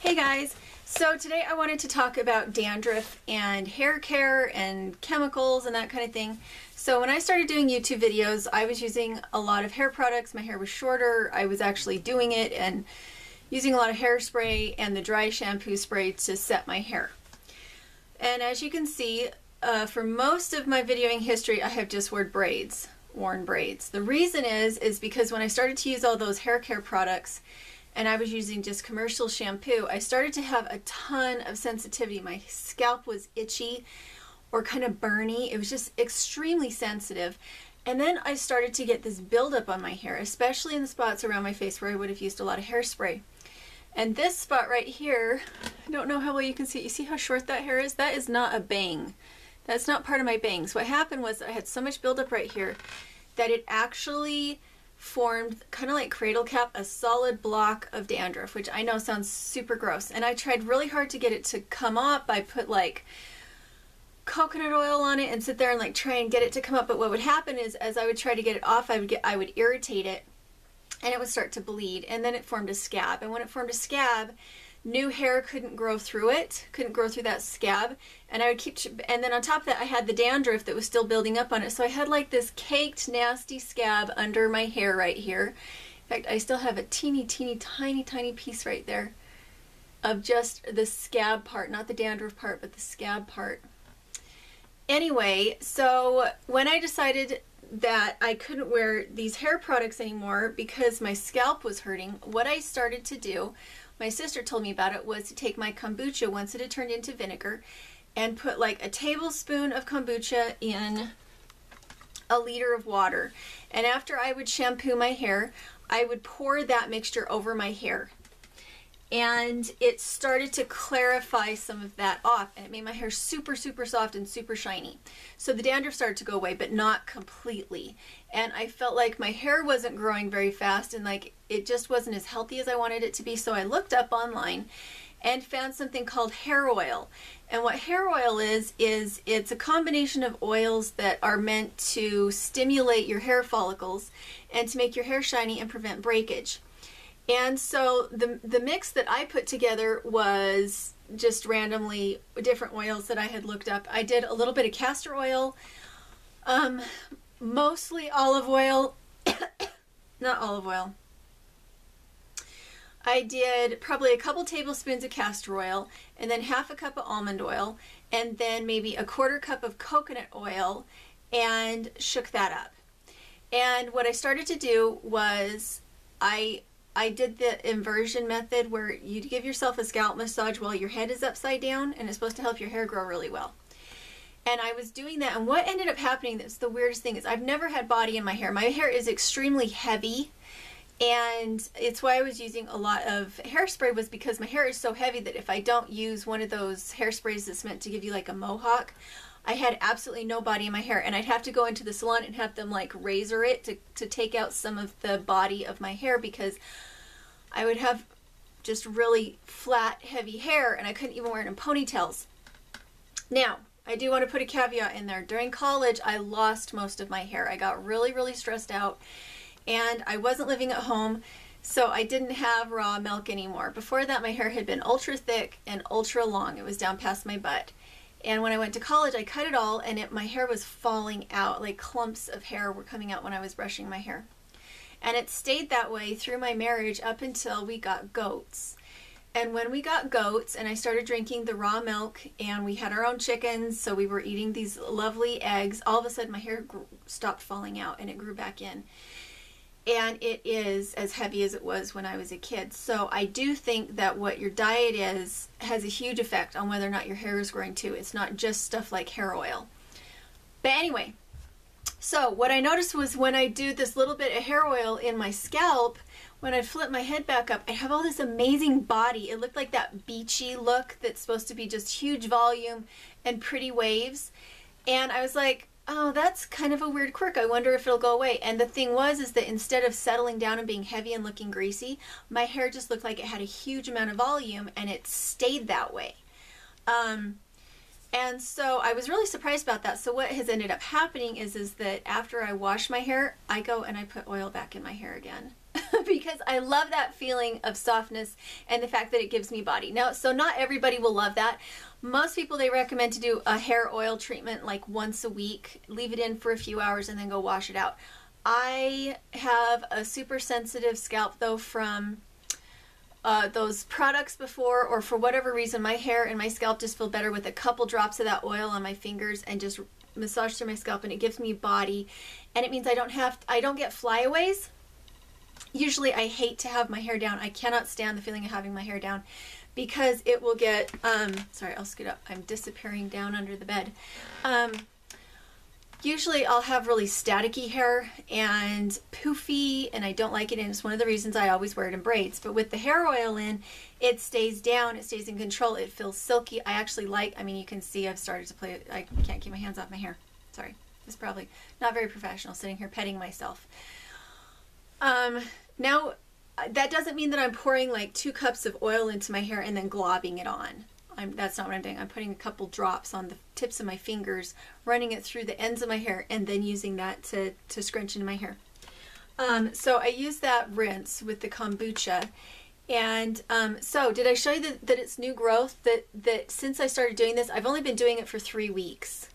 Hey guys, so today I wanted to talk about dandruff and hair care and chemicals and that kind of thing. So when I started doing YouTube videos, I was using a lot of hair products. My hair was shorter. I was actually doing it and using a lot of hairspray and the dry shampoo spray to set my hair. And as you can see, for most of my videoing history, I have just worn braids. The reason is because when I started to use all those hair care products, and I was using just commercial shampoo, I started to have a ton of sensitivity. My scalp was itchy or kind of burny. It was just extremely sensitive. And then I started to get this buildup on my hair, especially in the spots around my face where I would have used a lot of hairspray. And this spot right here, I don't know how well you can see. You see how short that hair is? That is not a bang. That's not part of my bangs. What happened was I had so much buildup right here that it actually formed, kind of like cradle cap, a solid block of dandruff, which I know sounds super gross. And I tried really hard to get it to come up. I put like coconut oil on it and sit there and like try and get it to come up. But what would happen is, as I would try to get it off, I would irritate it and it would start to bleed, and then it formed a scab. And when it formed a scab, new hair couldn't grow through it, couldn't grow through that scab, and I would keep, and then on top of that I had the dandruff that was still building up on it, so I had like this caked nasty scab under my hair right here. In fact, I still have a teeny tiny piece right there of just the scab part, not the dandruff part, but the scab part. Anyway, so when I decided that I couldn't wear these hair products anymore because my scalp was hurting, what I started to do, my sister told me about it, was to take my kombucha once it had turned into vinegar and put like a tablespoon of kombucha in a liter of water. And after I would shampoo my hair, I would pour that mixture over my hair. And it started to clarify some of that off, and it made my hair super soft and super shiny. So the dandruff started to go away, but not completely. And I felt like my hair wasn't growing very fast, and like it just wasn't as healthy as I wanted it to be. So I looked up online and found something called hair oil. And what hair oil is it's a combination of oils that are meant to stimulate your hair follicles and to make your hair shiny and prevent breakage. And so the mix that I put together was just randomly different oils that I had looked up. I did a little bit of castor oil, mostly olive oil, not olive oil. I did probably a couple tablespoons of castor oil, and then half a cup of almond oil, and then maybe a quarter cup of coconut oil, and shook that up. And what I started to do was I did the inversion method where you give yourself a scalp massage while your head is upside down, and it's supposed to help your hair grow really well. And I was doing that, and what ended up happening, that's the weirdest thing, is I've never had body in my hair. My hair is extremely heavy, and it's why I was using a lot of hairspray, was because my hair is so heavy that if I don't use one of those hairsprays that's meant to give you like a mohawk, I had absolutely no body in my hair, and I'd have to go into the salon and have them like razor it to take out some of the body of my hair, because I would have just really flat, heavy hair, and I couldn't even wear it in ponytails. Now, I do want to put a caveat in there. During college, I lost most of my hair. I got really stressed out, and I wasn't living at home, so I didn't have raw milk anymore. Before that, my hair had been ultra thick and ultra long. It was down past my butt. And when I went to college, I cut it all, and my hair was falling out. Like clumps of hair were coming out when I was brushing my hair. And it stayed that way through my marriage up until we got goats. And when we got goats and I started drinking the raw milk, and we had our own chickens, so we were eating these lovely eggs, all of a sudden my hair stopped falling out and it grew back in. And it is as heavy as it was when I was a kid. So I do think that what your diet is has a huge effect on whether or not your hair is growing too. It's not just stuff like hair oil. But anyway, so what I noticed was when I do this little bit of hair oil in my scalp, when I flip my head back up, I have all this amazing body. It looked like that beachy look that's supposed to be just huge volume and pretty waves. And I was like, oh, that's kind of a weird quirk. I wonder if it'll go away. And the thing was that instead of settling down and being heavy and looking greasy, my hair just looked like it had a huge amount of volume, and it stayed that way. And so I was really surprised about that. So what has ended up happening is that after I wash my hair, I go and I put oil back in my hair again. because I love that feeling of softness and the fact that it gives me body. Now, so not everybody will love that. Most people, they recommend to do a hair oil treatment like once a week, leave it in for a few hours and then go wash it out. I have a super sensitive scalp though from those products before, or for whatever reason my hair and my scalp just feel better with a couple drops of that oil on my fingers and just massage through my scalp, and it gives me body, and it means I don't get flyaways. Usually I hate to have my hair down. I cannot stand the feeling of having my hair down because it will get sorry, I'll scoot up. I'm disappearing down under the bed. Usually I'll have really staticky hair and poofy, and I don't like it, and it's one of the reasons I always wear it in braids. But with the hair oil in, it stays down, it stays in control, it feels silky. I actually like, I mean, you can see I've started to play, I can't keep my hands off my hair. Sorry, it's probably not very professional sitting here petting myself. Now, that doesn't mean that I'm pouring like 2 cups of oil into my hair and then globbing it on. That's not what I'm doing. I'm putting a couple drops on the tips of my fingers, running it through the ends of my hair, and then using that to scrunch into my hair. So I use that rinse with the kombucha. And so did I show you that it's new growth? That since I started doing this, I've only been doing it for 3 weeks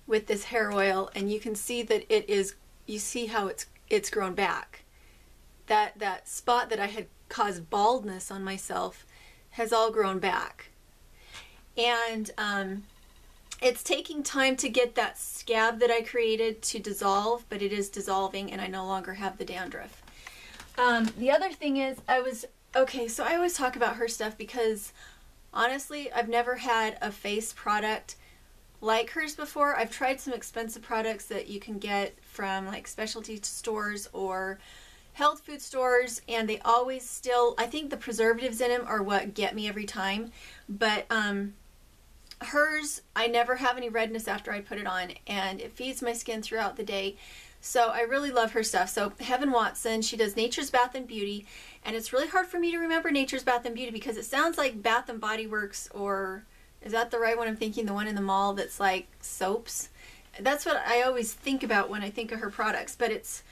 with this hair oil, and you can see that it is, you see how it's grown back. That spot that I had caused baldness on myself has all grown back. And it's taking time to get that scab that I created to dissolve, but it is dissolving and I no longer have the dandruff. The other thing is okay, so I always talk about her stuff because honestly, I've never had a face product like hers before. I've tried some expensive products that you can get from like specialty stores or health food stores, and they always still, I think the preservatives in them are what get me every time. But hers, I never have any redness after I put it on, and it feeds my skin throughout the day. So I really love her stuff. So Heaven Watson, she does Nature's Bath and Beauty, and it's really hard for me to remember Nature's Bath and Beauty because it sounds like Bath and Body Works, or is that the right one? I'm thinking the one in the mall that's like soaps. That's what I always think about when I think of her products, but it's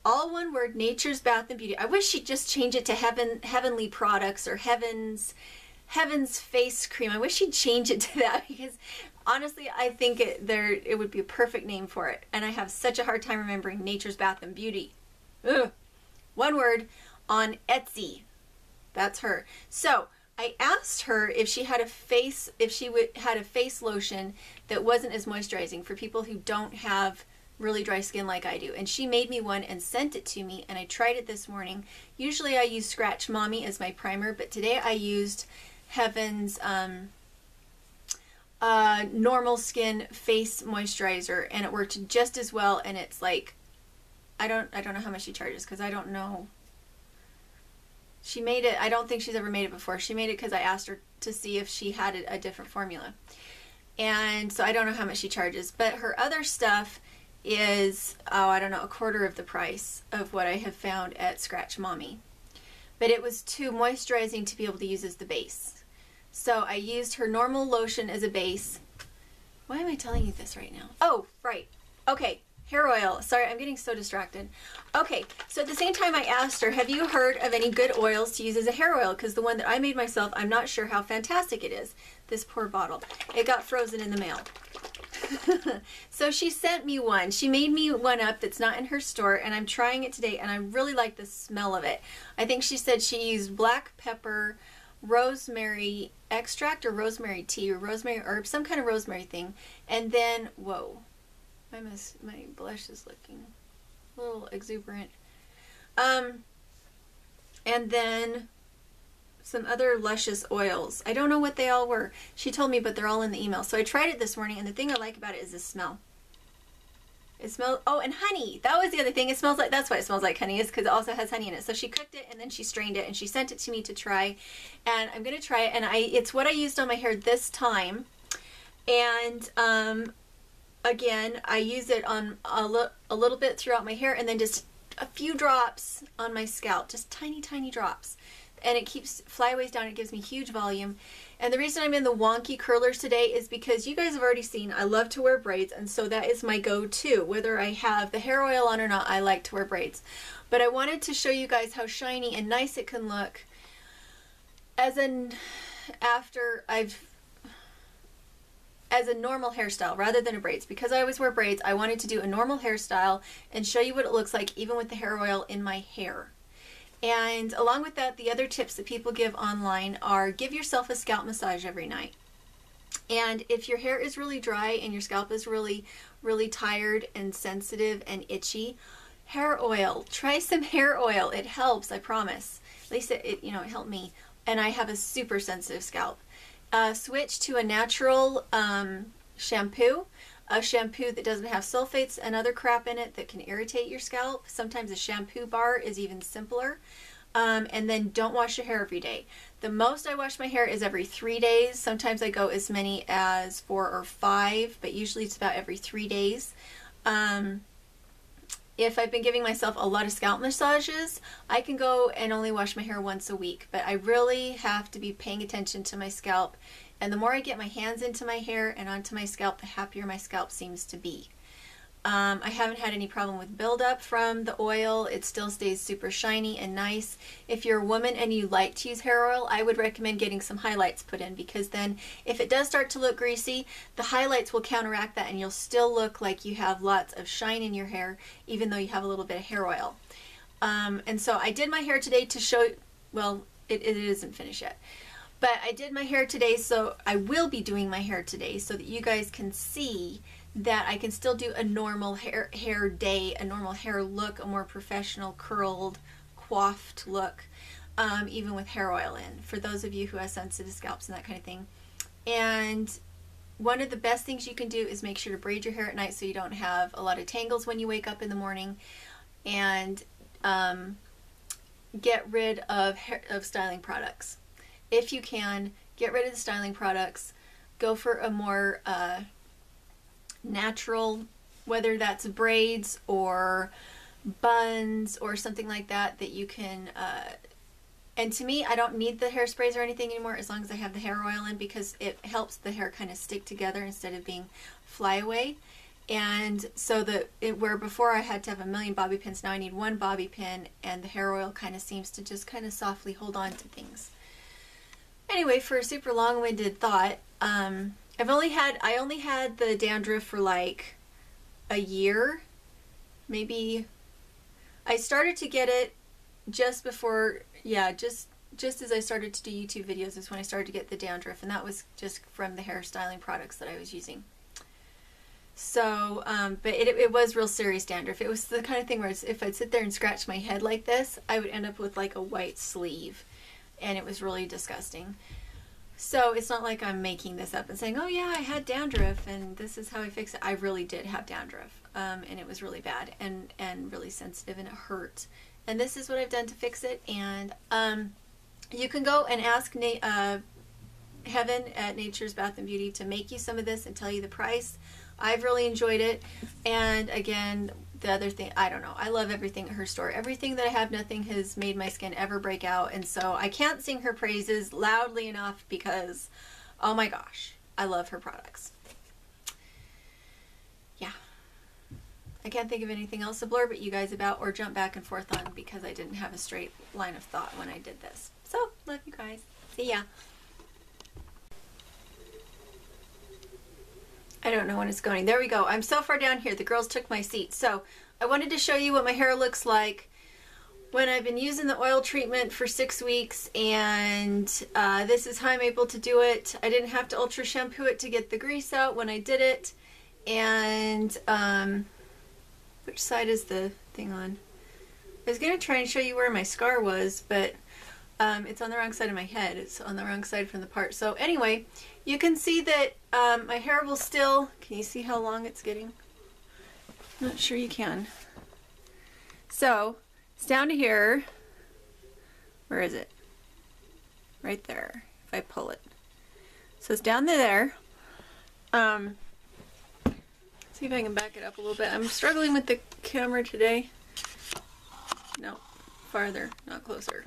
all one word, Nature's Bath and Beauty. I wish she'd just change it to Heavenly Products or Heaven's Face Cream. I wish she'd change it to that because honestly, I think it would be a perfect name for it. And I have such a hard time remembering Nature's Bath and Beauty. Ugh. One word, on Etsy. That's her. So I asked her if she had a face lotion that wasn't as moisturizing for people who don't have really dry skin like I do, and she made me one and sent it to me, and I tried it this morning. Usually I use Scratch Mommy as my primer, but today I used Heaven's normal skin face moisturizer, and it worked just as well. And it's like, I don't know how much she charges because I don't know. She made it, I don't think she's ever made it before. She made it because I asked her to see if she had a different formula, and so I don't know how much she charges. But her other stuff is, oh, I don't know, a quarter of the price of what I have found at Scratch Mommy. But it was too moisturizing to be able to use as the base. So I used her normal lotion as a base. Why am I telling you this right now? Oh, right. Okay, hair oil. Sorry, I'm getting so distracted. Okay, so at the same time I asked her, have you heard of any good oils to use as a hair oil? Because the one that I made myself, I'm not sure how fantastic it is. This poor bottle. It got frozen in the mail. So she sent me one. She made me one up that's not in her store, and I'm trying it today, and I really like the smell of it. I think she said she used black pepper, rosemary extract, or rosemary tea, or rosemary herb, some kind of rosemary thing, and then, whoa, my blush is looking a little exuberant. And then some other luscious oils. I don't know what they all were. She told me, but they're all in the email. So I tried it this morning, and the thing I like about it is the smell. It smells, oh, and honey. That was the other thing. It smells like, that's why it smells like honey, is because it also has honey in it. So she cooked it, and then she strained it, and she sent it to me to try. And I'm going to try it, and it's what I used on my hair this time. And again, I use it on a little bit throughout my hair, and then just a few drops on my scalp, just tiny, tiny drops. and it keeps flyaways down. It gives me huge volume. And the reason I'm in the wonky curlers today is because you guys have already seen I love to wear braids, and so that is my go-to. Whether I have the hair oil on or not, I like to wear braids. But I wanted to show you guys how shiny and nice it can look as a normal hairstyle rather than a braids. Because I always wear braids, I wanted to do a normal hairstyle and show you what it looks like even with the hair oil in my hair. And along with that, the other tips that people give online are give yourself a scalp massage every night. And if your hair is really dry and your scalp is really tired and sensitive and itchy, hair oil. Try some hair oil. It helps, I promise. At least it helped me. And I have a super sensitive scalp. Switch to a natural shampoo. A shampoo that doesn't have sulfates and other crap in it that can irritate your scalp. Sometimes a shampoo bar is even simpler. And then don't wash your hair every day. The most I wash my hair is every 3 days. Sometimes I go as many as 4 or 5, but usually it's about every 3 days. If I've been giving myself a lot of scalp massages, I can go and only wash my hair once a week. But I really have to be paying attention to my scalp. And the more I get my hands into my hair and onto my scalp, the happier my scalp seems to be. I haven't had any problem with buildup from the oil. It still stays super shiny and nice. If you're a woman and you like to use hair oil, I would recommend getting some highlights put in, because then if it does start to look greasy, the highlights will counteract that and you'll still look like you have lots of shine in your hair, even though you have a little bit of hair oil. And so I did my hair today to show, well, it isn't finished yet. But I did my hair today, so I will be doing my hair today so that you guys can see that I can still do a normal hair day, a normal hair look, a more professional, curled, coiffed look, even with hair oil in, for those of you who have sensitive scalps and that kind of thing. And one of the best things you can do is make sure to braid your hair at night so you don't have a lot of tangles when you wake up in the morning, and get rid of styling products. If you can, get rid of the styling products. Go for a more natural, whether that's braids or buns or something like that, that you can, and to me, I don't need the hairsprays or anything anymore as long as I have the hair oil in, because it helps the hair kind of stick together instead of being flyaway. And so where before I had to have a million bobby pins, now I need one bobby pin, and the hair oil kind of seems to just kind of softly hold on to things. Anyway, for a super long-winded thought, I only had the dandruff for like a year, maybe. I started to get it just before, yeah, just as I started to do YouTube videos is when I started to get the dandruff, and that was just from the hair styling products that I was using. So, but it was real serious dandruff. It was the kind of thing where if I'd sit there and scratch my head like this, I would end up with like a white sleeve. And it was really disgusting. So it's not like I'm making this up and saying, oh yeah, I had dandruff and this is how I fix it. I really did have dandruff, and it was really bad and really sensitive, and it hurt. And this is what I've done to fix it. And you can go and ask Heaven at Nature's Bath and Beauty to make you some of this and tell you the price. I've really enjoyed it. And again, the other thing, I don't know, I love everything at her store. Everything that I have, nothing has made my skin ever break out, and so I can't sing her praises loudly enough because, oh my gosh, I love her products. Yeah. I can't think of anything else to blurb at you guys about or jump back and forth on, because I didn't have a straight line of thought when I did this. So, love you guys. See ya. I don't know when it's going. There we go. I'm so far down here. The girls took my seat. So I wanted to show you what my hair looks like when I've been using the oil treatment for 6 weeks, and this is how I'm able to do it. I didn't have to ultra shampoo it to get the grease out when I did it. And which side is the thing on? I was going to try and show you where my scar was, but it's on the wrong side of my head. It's on the wrong side from the part. So anyway, you can see that my hair will still, can you see how long it's getting? Not sure you can. So it's down to here. Where is it? Right there, if I pull it. So it's down to there. See if I can back it up a little bit. I'm struggling with the camera today. No, farther, not closer.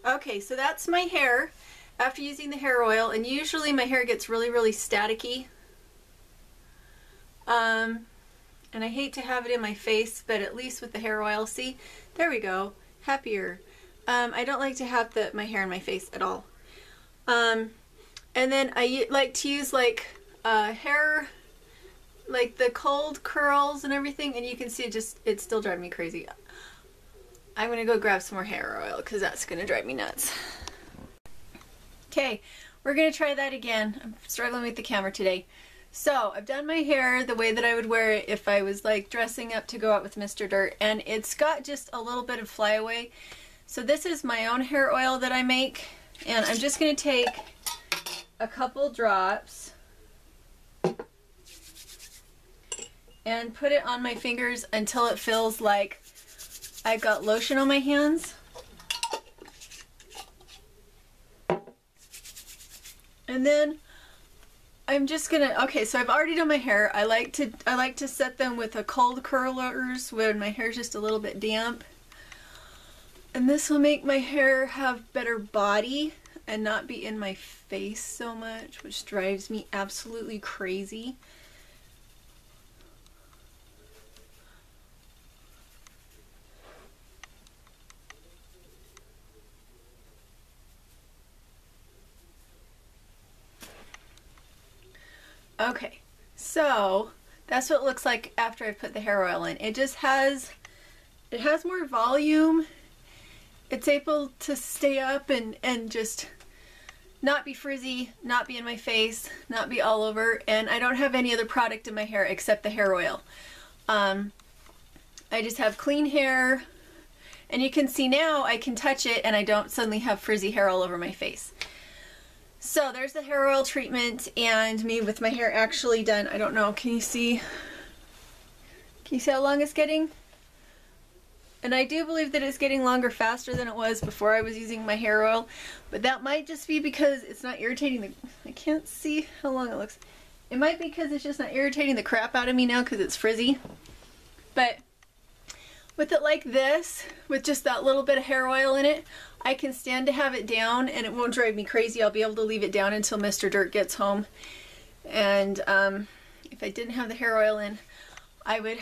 Okay, so that's my hair after using the hair oil, and usually my hair gets really staticky. And I hate to have it in my face, but at least with the hair oil, see, there we go, happier. I don't like to have my hair in my face at all. And then I like to use like hair, like the cold curls and everything, and you can see it's still driving me crazy. I'm gonna go grab some more hair oil because that's gonna drive me nuts. Okay, we're gonna try that again. I'm struggling with the camera today. So I've done my hair the way that I would wear it if I was like dressing up to go out with Mr. Dirt, and it's got just a little bit of flyaway. So this is my own hair oil that I make, and I'm just gonna take a couple drops and put it on my fingers until it feels like I've got lotion on my hands. And then I'm just gonna, okay, so I've already done my hair. I like to set them with a cold curlers when my hair's just a little bit damp. And this will make my hair have better body and not be in my face so much, which drives me absolutely crazy. Okay, so that's what it looks like after I put the hair oil in. It has more volume. It's able to stay up and just not be frizzy, not be in my face, not be all over, and I don't have any other product in my hair except the hair oil. I just have clean hair, and you can see now I can touch it and I don't suddenly have frizzy hair all over my face. So there's the hair oil treatment and me with my hair actually done. I don't know, can you see how long it's getting? And I do believe that it's getting longer faster than it was before I was using my hair oil, but that might just be because it's not irritating I can't see how long it looks. It might be because it's just not irritating the crap out of me now because it's frizzy. But with it like this, with just that little bit of hair oil in it, I can stand to have it down and it won't drive me crazy. I'll be able to leave it down until Mr. Dirt gets home. And if I didn't have the hair oil in, I would,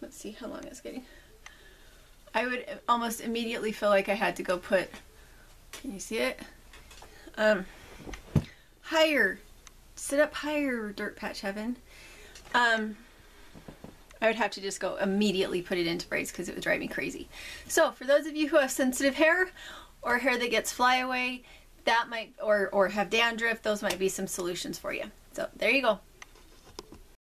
let's see how long it's getting. I would almost immediately feel like I had to go put, can you see it? Higher, sit up higher, Dirt Patch Heaven. I would have to just go immediately put it into braids because it would drive me crazy. So for those of you who have sensitive hair or hair that gets flyaway, that might, or have dandruff, those might be some solutions for you. So there you go.